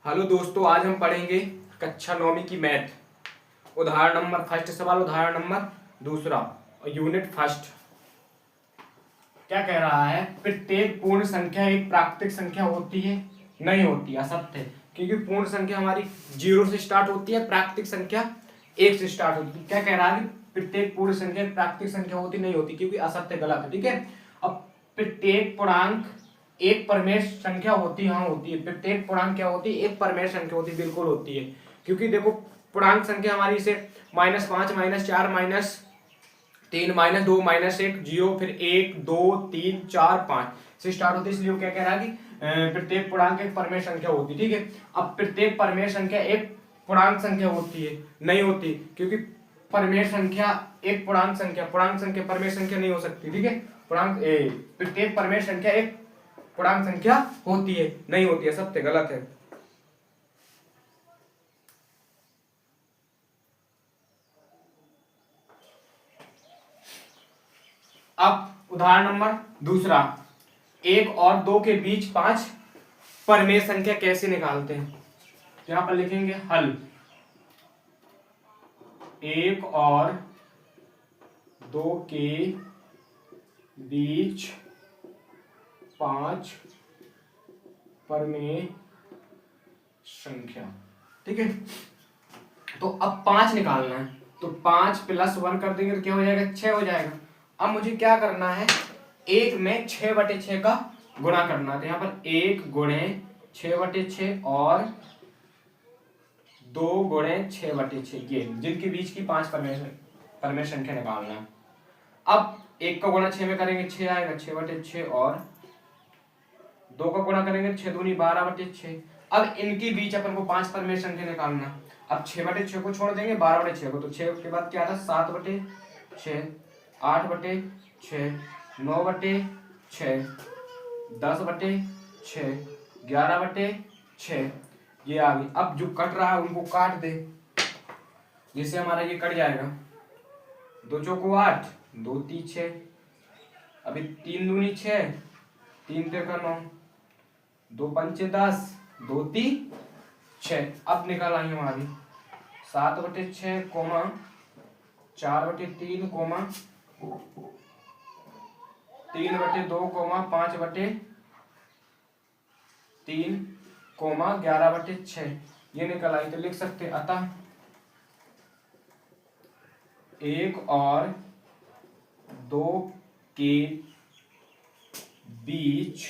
Hello दोस्तों, आज हम पढ़ेंगे कक्षा 9वीं की मैथ। उदाहरण नंबर फर्स्ट सवाल, उदाहरण नंबर दूसरा, यूनिट फर्स्ट। क्या कह रहा है? प्रत्येक पूर्ण संख्या एक प्राकृतिक संख्या होती है? नहीं होती, असत्य है। क्योंकि पूर्ण संख्या हमारी 0 से स्टार्ट होती है, प्राकृतिक संख्या 1 से स्टार्ट होती है। क्या कह रहा है? प्रत्येक पूर्ण संख्या एक प्राकृतिक संख्या होती नहीं होती, क्योंकि असत्य, गलत है। ठीक है। अब प्रत्येक पूर्णांक एक परमेय संख्या होती, हाँ होती है। प्रत्येक पूर्णांक क्या होती है? एक परमेय संख्या होती, बिल्कुल होती है। क्योंकि देखो, पूर्णांक संख्या हमारी से -5 -4 -3 -2 -1 0 फिर 1 2 3 4 5 से स्टार्ट होती है। इसलिए वो क्या कह रहा है कि प्रत्येक पूर्णांक एक परमेय संख्या होती। ठीक है। अब प्रत्येक परमेय संख्या एक पूर्णांक संख्या होती है? नहीं होती, क्योंकि परमेय संख्या एक पूर्णांक संख्या परमेय संख्या नहीं हो सकती। ठीक है। प्रत्येक परमेय संख्या एक पूर्णांक संख्या होती है, नहीं होती है, सत्य, गलत है। अब उदाहरण नंबर दूसरा, 1 और 2 के बीच 5 परमेय संख्या कैसे निकालते हैं? यहां पर लिखेंगे हल। 1 और 2 के बीच 5 परमेय संख्या। ठीक है। तो अब 5 निकालना है, तो 5 + 1 कर देंगे तो क्या हो जाएगा? 6 हो जाएगा। अब मुझे क्या करना है? 1 में 6/6 का गुणा करना है। यहाँ पर 1 × 6/6 और 2 × 6/6, ये जिनके बीच की 5 परमेय संख्या निकालना है। अब 1 का गुणा 6 में करेंगे 6 आएगा, 6/6, और 2 का गुणा करेंगे 6 दूनी 12/6। अब इनके बीच अपन को 5 परमेय संख्या निकालना। अब 6/6 को छोड़ देंगे, 12/6 को, तो 6 के बाद क्या था? 7/6, 8/6, 9/6, 10/6, 11/6, ये आ गई। अब जो कट रहा है उनको काट दे, जिससे हमारा ये कट जाएगा। 2 चौको 8, 2 3 6, अभी 3 दूनी 6, 3 3 9, 2 5 10, 2 3 6। अब निकल आई हमारी 7/6, 4/3, 3/2, 5/3, 11/6, ये निकल आई। तो लिख सकते हैं, अतः 1 और 2 के बीच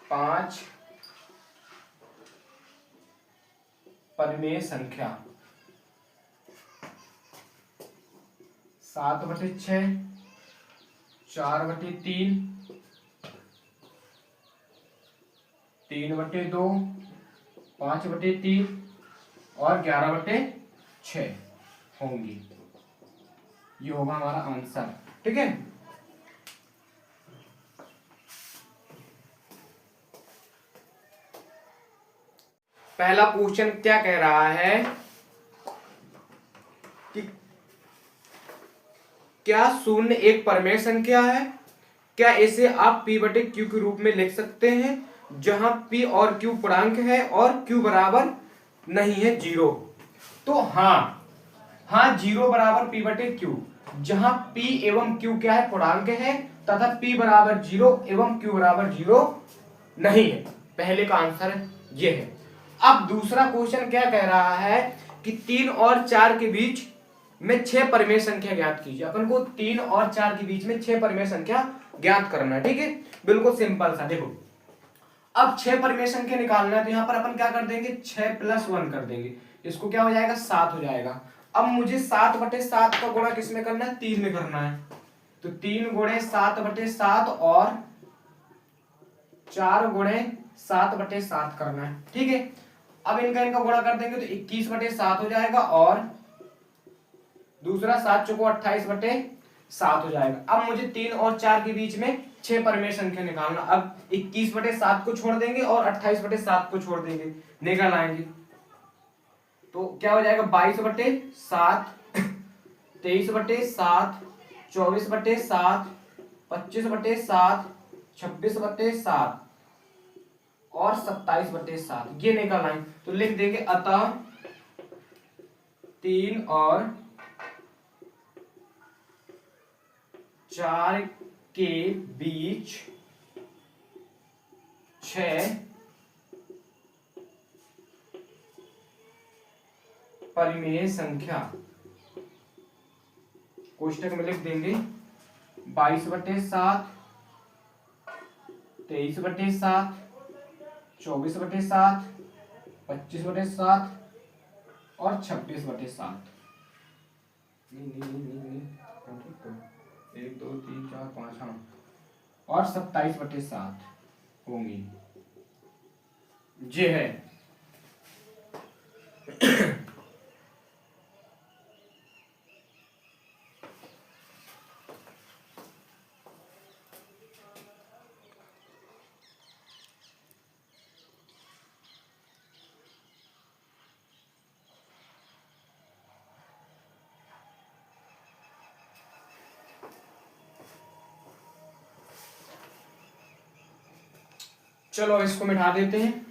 5 परमेय संख्या। 7/6, 4/3, 3/2, 5/3 और 11/6 होंगी। ये होगा हमारा आंसर। ठीक है। पहला क्वेश्चन क्या कह रहा है कि क्या 0 एक परमेय संख्या है? क्या इसे आप p/q के रूप में लिख सकते हैं, जहां p और q पूर्णांक है और q बराबर नहीं है 0? तो हाँ 0 बराबर p/q, जहां p एवं q क्या है? पूर्णांक है, तथा p बराबर 0 एवं q बराबर 0 नहीं है। पहले का आंसर ये है। अब दूसरा क्वेश्चन क्या कह रहा है कि 3 और 4 के बीच में 6 परमेय संख्या ज्ञात कीजिए। अपन को 3 और 4 के बीच में 6 परमेय संख्या ज्ञात करना है। ठीक है। बिल्कुल सिंपल सा। देखो, अब 6 परमेय संख्या निकालना है, तो यहां पर अपन क्या कर देंगे? 6 + 1 कर देंगे। इसको क्या हो जाएगा? 7 हो जाएगा। अब मुझे 7/7 का गुणा किस में करना है? 3 में करना है। तो 3 × 7/7 और 4 × 7/7 करना है। ठीक है। अब इनका गुणा कर देंगे तो 21/7 हो जाएगा, और दूसरा 7 चौको 28/7 हो जाएगा। अब मुझे 3 और 4 के बीच में 6 परमेय संख्या निकालना। अब 21/7 को छोड़ देंगे और 28/7 को छोड़ देंगे, निकल आएंगे। तो क्या हो जाएगा? 22/7, 23/7, 24/7, 25/7, 26/7 और 27/7 ये निकाल आए तो लिख देंगे अतः 3 और 4 के बीच 6 परिमेय संख्या कोष्टक में लिख देंगे 22/7, 23/7, 24/7, 25/7 और 26/7। नहीं 1 2 3 4 5 हाँ और 27/7 होंगी। ये है चलो इसको मिटा देते हैं।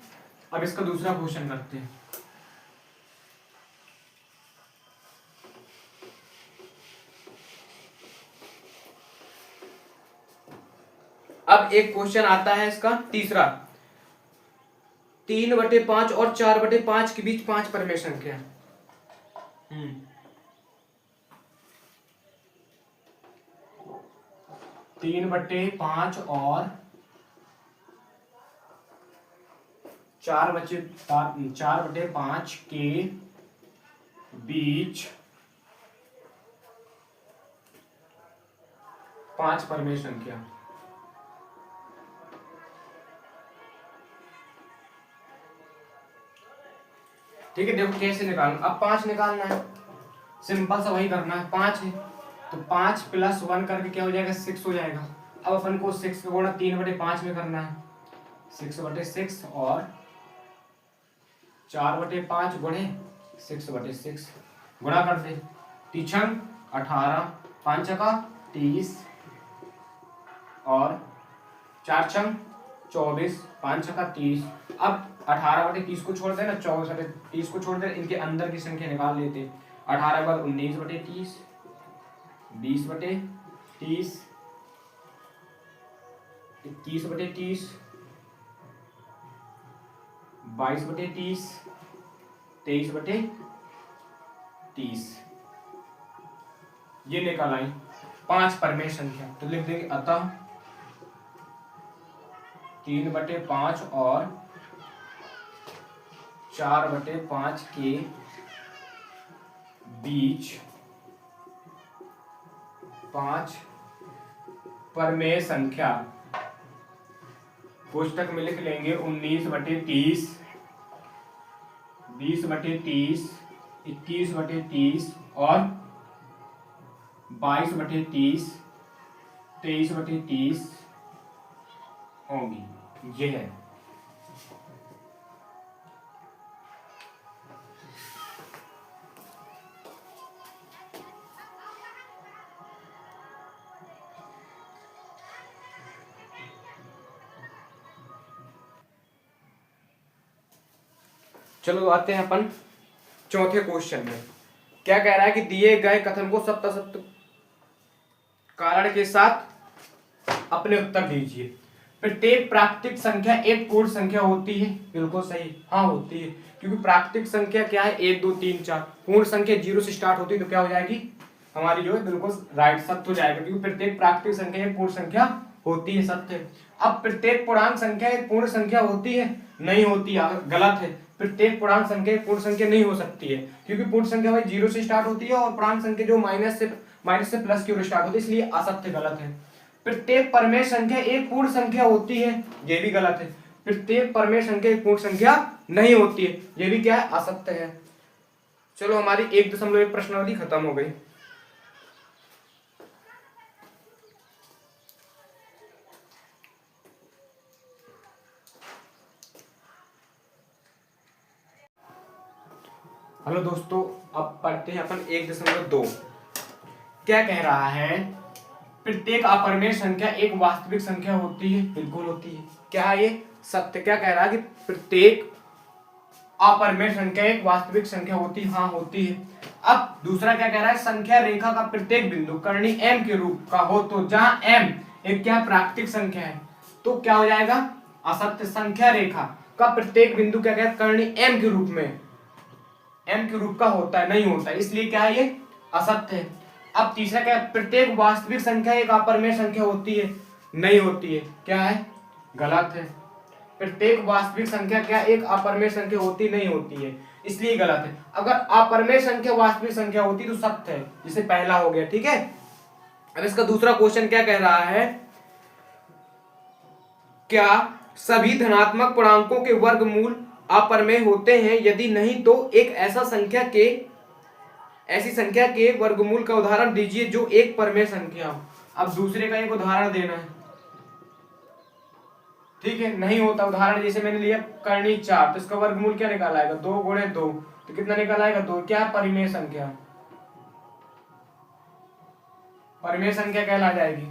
अब इसका दूसरा क्वेश्चन करते हैं। अब एक क्वेश्चन आता है इसका तीसरा, 3/5 और 4/5 के बीच 5 परिमेय संख्या। 3/5 और 4/5 के बीच 5 परिमेय संख्या। ठीक है, देखो कैसे निकालना। अब 5 निकालना है, सिंपल सा वही करना है। 5 है तो 5 + 1 करके क्या हो जाएगा, 6 हो जाएगा। अब अपन को 6 का गुणा 3/5 में करना है, 6/6 और 4/5 गुणे 6/6 गुणा कर दे। 3 18, 5 30 और 4 24, 5 30। अब 18/30 को छोड़ देना, 24/30 को छोड़ दे, इनके अंदर की संख्या निकाल लेते। 18 बाद 19/30, 20/30, 21/30, 22/30, 23/30 ये निकाल आई 5 परिमेय संख्या। तो लिख देंगे अतः 3/5 और 4/5 के बीच 5 परिमेय संख्या। कोष्टक में लिख लेंगे 19/30, 20/30, 21/30 और 22/30, 23/30 होंगी। ये है चलो आते हैं अपन चौथे क्वेश्चन में। क्या कह रहा है कि दिए गए कथन को सत्य सत्य कारण के साथ अपने उत्तर दीजिए। प्रत्येक प्राकृतिक संख्या एक पूर्ण संख्या होती है। बिल्कुल सही, हाँ होती है, क्योंकि प्राकृतिक संख्या क्या है, 1 2 3 4। पूर्ण संख्या 0 से स्टार्ट होती है तो क्या हो जाएगी हमारी, जो है बिल्कुल राइट सत्य हो जाएगा, क्योंकि प्रत्येक प्राकृतिक संख्या एक पूर्ण संख्या होती है, सत्य। अब प्रत्येक पूर्णांक संख्या एक पूर्ण संख्या होती है, नहीं होती, गलत है। प्रत्येक पूर्णांक संख्या एक पूर्ण संख्या नहीं हो सकती है, क्योंकि पूर्ण संख्या भाई 0 से स्टार्ट होती है और पूर्णांक संख्या जो माइनस से प्लस की ओर स्टार्ट होती है, इसलिए असत्य, गलत है। प्रत्येक परिमेय संख्या एक पूर्ण संख्या होती है, ये भी गलत है। प्रत्येक परिमेय संख्या एक पूर्ण संख्या नहीं होती है, ये भी क्या है, असत्य है। चलो हमारी 1.1 प्रश्नावली खत्म हो गई। हेलो दोस्तों, अब पढ़ते हैं अपन 1.2। क्या कह रहा है, प्रत्येक अपरिमेय संख्या एक वास्तविक संख्या होती है। बिल्कुल होती है। क्या है ये? सत्य। क्या कह रहा है कि प्रत्येक अपरिमेय संख्या एक वास्तविक संख्या होती है? हाँ होती है। अब दूसरा क्या कह रहा है? संख्या रेखा का प्रत्येक बिंदु कर्णी m के रूप का हो तो जहां m एक क्या प्राकृतिक संख्या है तो क्या हो जाएगा? असत्य। संख्या रेखा का प्रत्येक बिंदु क्या कहते हैं? कर्णी m के रूप में, m के रूप का होता है, नहीं होता है, इसलिए क्या है ये? असत्य है। अब तीसरा क्या है? प्रत्येक वास्तविक संख्या एक अपरिमेय संख्या होती है? नहीं होती है। क्या है? गलत है। प्रत्येक वास्तविक संख्या क्या एक अपरिमेय संख्या होती नहीं होती है, इसलिए गलत है। अगर अपरिमेय संख्या वास्तविक संख्या होती तो सत्य है, जिसे पहला हो गया। ठीक है। अब इसका दूसरा क्वेश्चन क्या कह रहा है? क्या सभी धनात्मक पूर्णांकों के वर्गमूल अपरिमेय होते हैं? यदि नहीं तो एक ऐसी संख्या के वर्गमूल का उदाहरण दीजिए जो एक परिमेय संख्या हो। अब दूसरे का एक उदाहरण देना है। ठीक है, नहीं होता उदाहरण, जैसे मैंने लिया कर्णी 4 तो इसका वर्गमूल क्या निकाला आएगा? 2 गुणे 2 तो कितना निकाला आएगा? 2। क्या परिमेय संख्या? परिमेय संख्या कहला जाएगी।